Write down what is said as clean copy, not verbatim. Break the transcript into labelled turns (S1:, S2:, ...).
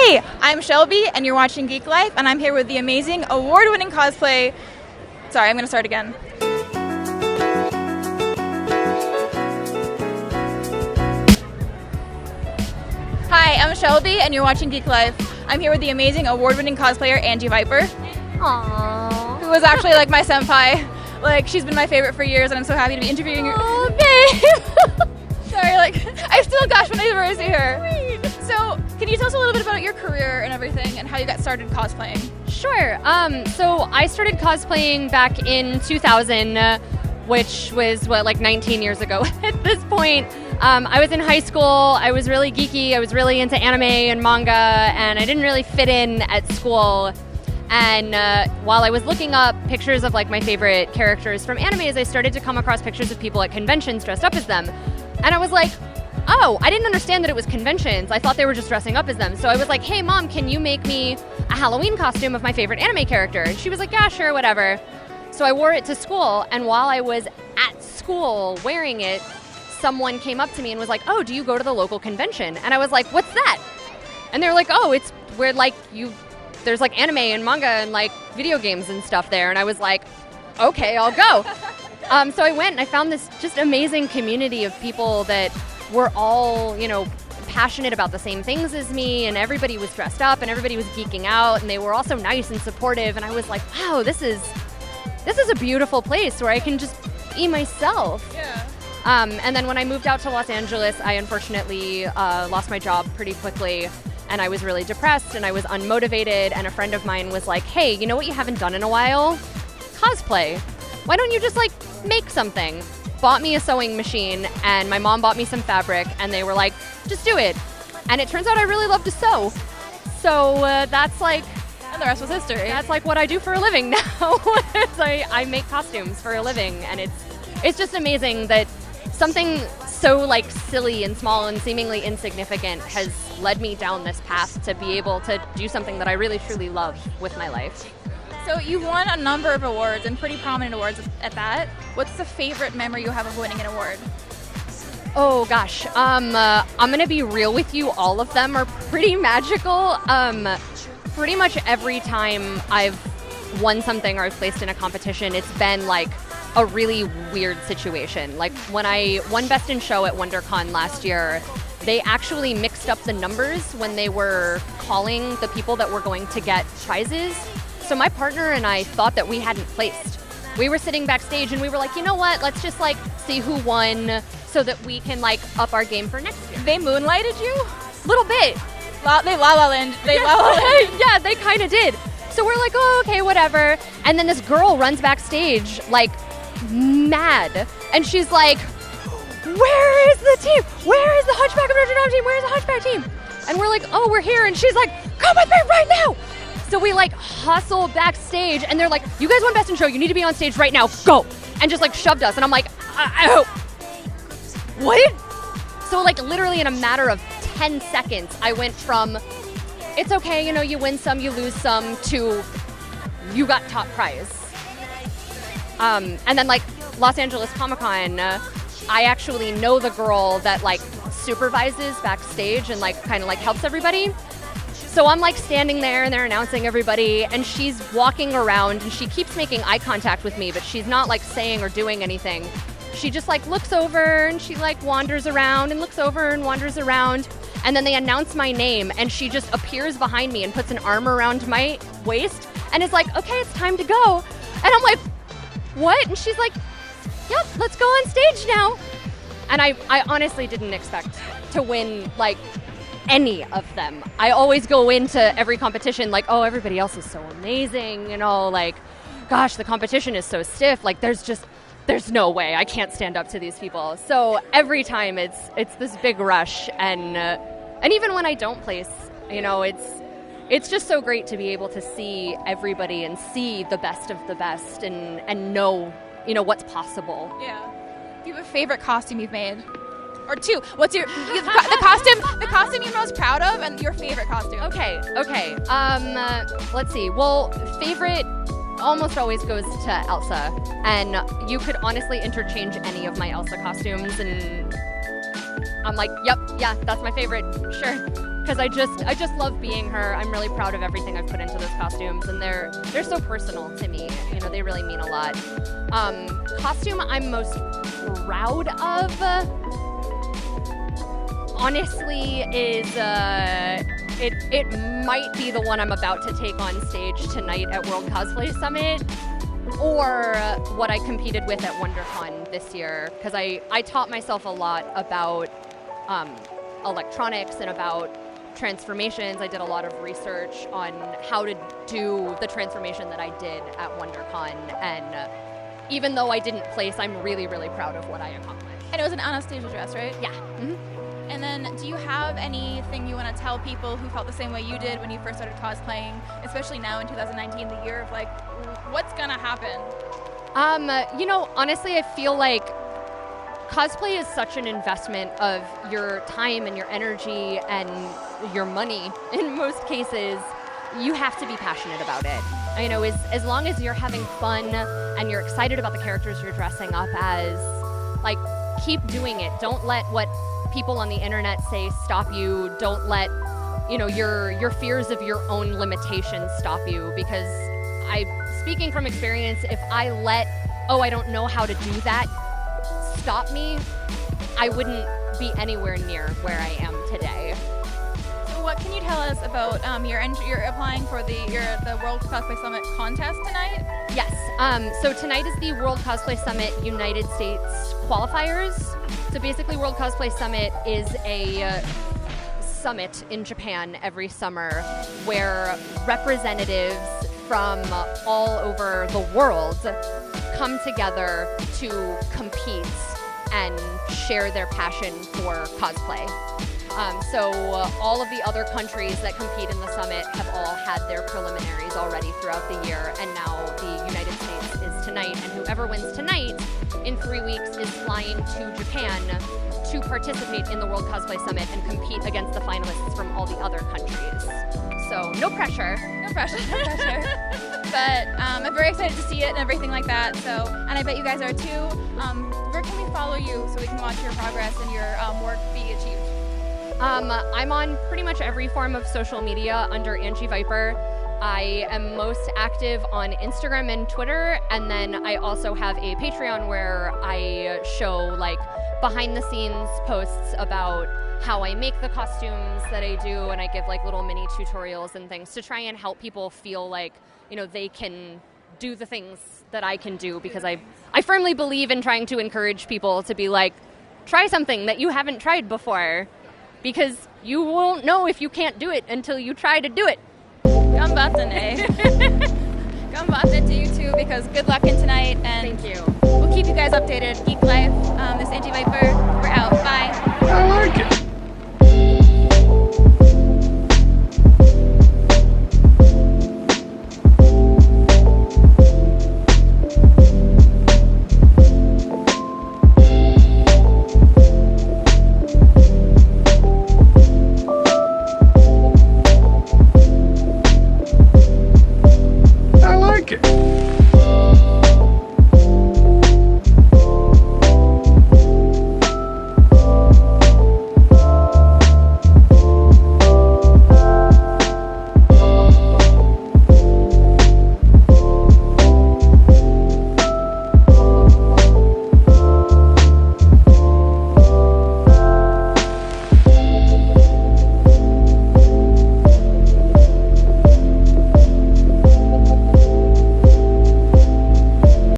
S1: Hey, I'm Shelby, and you're watching Geek Life, and I'm here with the amazing, award-winning cosplay... Sorry, I'm going to start again. Hi, I'm Shelby, and you're watching Geek Life. I'm here with the amazing, award-winning cosplayer, Angi Viper.
S2: Aww.
S1: Who was actually like my senpai. Like, she's been my favorite for years, and I'm so happy to be interviewing her.
S2: Oh, babe!
S1: Sorry, like, I still gush whenever I see her. So, can you tell us a little bit about your career and everything, and how you got started cosplaying?
S2: Sure. So I started cosplaying back in 2000, which was, like 19 years ago at this point. I was in high school, I was really geeky, I was really into anime and manga, and I didn't really fit in at school. And while I was looking up pictures of like my favorite characters from animes, I started to come across pictures of people at conventions dressed up as them. And I was like, oh, I didn't understand that it was conventions. I thought they were just dressing up as them. So I was like, hey mom, can you make me a Halloween costume of my favorite anime character? And she was like, yeah, sure, whatever. So I wore it to school, and while I was at school wearing it, someone came up to me and was like, oh, do you go to the local convention? And I was like, what's that? And they were like, oh, it's where like there's like anime and manga and like video games and stuff there. And I was like, okay, I'll go. So I went and I found this just amazing community of people that were all, passionate about the same things as me, and everybody was dressed up and everybody was geeking out, and they were also nice and supportive. And I was like, wow, this is a beautiful place where I can just be myself.
S1: Yeah.
S2: And then when I moved out to Los Angeles, I unfortunately lost my job pretty quickly, and I was really depressed and I was unmotivated, and a friend of mine was like, hey, you know what you haven't done in a while? Cosplay. Why don't you just like make something? Bought me a sewing machine, and my mom bought me some fabric, and they were like, just do it. And it turns out I really love to sew. So that's like...
S1: And the rest was history.
S2: That's like what I do for a living now. I make costumes for a living, and it's just amazing that something so like silly and small and seemingly insignificant has led me down this path to be able to do something that I really truly love with my life.
S1: So you won a number of awards, and pretty prominent awards at that. What's the favorite memory you have of winning an award?
S2: Oh gosh, I'm gonna be real with you. All of them are pretty magical. Pretty much every time I've won something or I've placed in a competition, it's been like a really weird situation. Like when I won Best in Show at WonderCon last year, they actually mixed up the numbers when they were calling the people that were going to get prizes. So my partner and I thought that we hadn't placed. We were sitting backstage and we were like, you know what, let's just like see who won so that we can like up our game for next year.
S1: They moonlighted you?
S2: Little bit.
S1: They la la land. They la la land.
S2: Yeah, they kind of did. So we're like, oh, okay, whatever. And then this girl runs backstage like mad. And she's like, where is the team? Where is the Hunchback of Notre Dame team? Where's the Hunchback team? And we're like, oh, we're here. And she's like, come with me right now. So we like hustle backstage, and they're like, you guys won Best in Show, you need to be on stage right now, go! And just like shoved us, and I'm like, what? So like literally in a matter of 10 seconds, I went from, it's okay, you win some, you lose some, to you got top prize. And then like Los Angeles Comic-Con, I actually know the girl that like supervises backstage and like kind of like helps everybody. So I'm like standing there and they're announcing everybody, and she's walking around and she keeps making eye contact with me, but she's not like saying or doing anything. She just like looks over and she like wanders around and looks over and wanders around. And then they announce my name, and she just appears behind me and puts an arm around my waist and is like, okay, it's time to go. And I'm like, what? And she's like, yep, let's go on stage now. And I honestly didn't expect to win like any of them. I always go into every competition like, oh, everybody else is so amazing, like, gosh, the competition is so stiff, like there's no way I can't stand up to these people. So every time it's this big rush, and even when I don't place, it's just so great to be able to see everybody and see the best of the best and know what's possible.
S1: Yeah. Do you have a favorite costume you've made? Or two. What's the costume you're most proud of, and your favorite costume?
S2: Okay. Let's see. Well, favorite almost always goes to Elsa, and you could honestly interchange any of my Elsa costumes, and I'm like, yep, yeah, that's my favorite, sure. because I just love being her. I'm really proud of everything I've put into those costumes, and they're so personal to me. You know, they really mean a lot. Costume I'm most proud of, honestly, is it might be the one I'm about to take on stage tonight at World Cosplay Summit, or what I competed with at WonderCon this year, because I taught myself a lot about electronics and about transformations. I did a lot of research on how to do the transformation that I did at WonderCon, and even though I didn't place, I'm really, really proud of what I accomplished.
S1: And it was an Anastasia dress, right?
S2: Yeah. Mm-hmm.
S1: And then, do you have anything you want to tell people who felt the same way you did when you first started cosplaying, especially now in 2019, the year of like, what's gonna happen?
S2: You know, honestly, I feel like cosplay is such an investment of your time and your energy and your money. In most cases, you have to be passionate about it. You know, as long as you're having fun and you're excited about the characters you're dressing up as, like, keep doing it. Don't let what people on the internet say stop you. Don't let, you know, your fears of your own limitations stop you, because speaking from experience, if I let, I don't know how to do that, stop me, I wouldn't be anywhere near where I am today.
S1: So what can you tell us about you're applying for the World Cosplay Summit contest tonight?
S2: Yes. So tonight is the World Cosplay Summit United States qualifiers. So basically, World Cosplay Summit is a summit in Japan every summer where representatives from all over the world come together to compete and share their passion for cosplay. So all of the other countries that compete in the summit have all had their preliminaries already throughout the year, and now the United States is tonight, and whoever wins tonight in 3 weeks is flying to Japan to participate in the World Cosplay Summit and compete against the finalists from all the other countries. So no pressure.
S1: No pressure, no pressure. But I'm very excited to see it and everything like that. So, and I bet you guys are too. Where can we follow you so we can watch your progress and your work be achieved?
S2: I'm on pretty much every form of social media under Angi Viper. I am most active on Instagram and Twitter, and then I also have a Patreon where I show like behind the scenes posts about how I make the costumes that I do, and I give like little mini tutorials and things to try and help people feel like, you know, they can do the things that I can do, because I firmly believe in trying to encourage people to be like, try something that you haven't tried before, because you won't know if you can't do it until you try to do it.
S1: Ganbatte, eh? Ganbatte to you too, because good luck in tonight, and
S2: thank you.
S1: We'll keep you guys updated. Geek Life, this Angi Viper, we're out. Bye.
S3: I like it.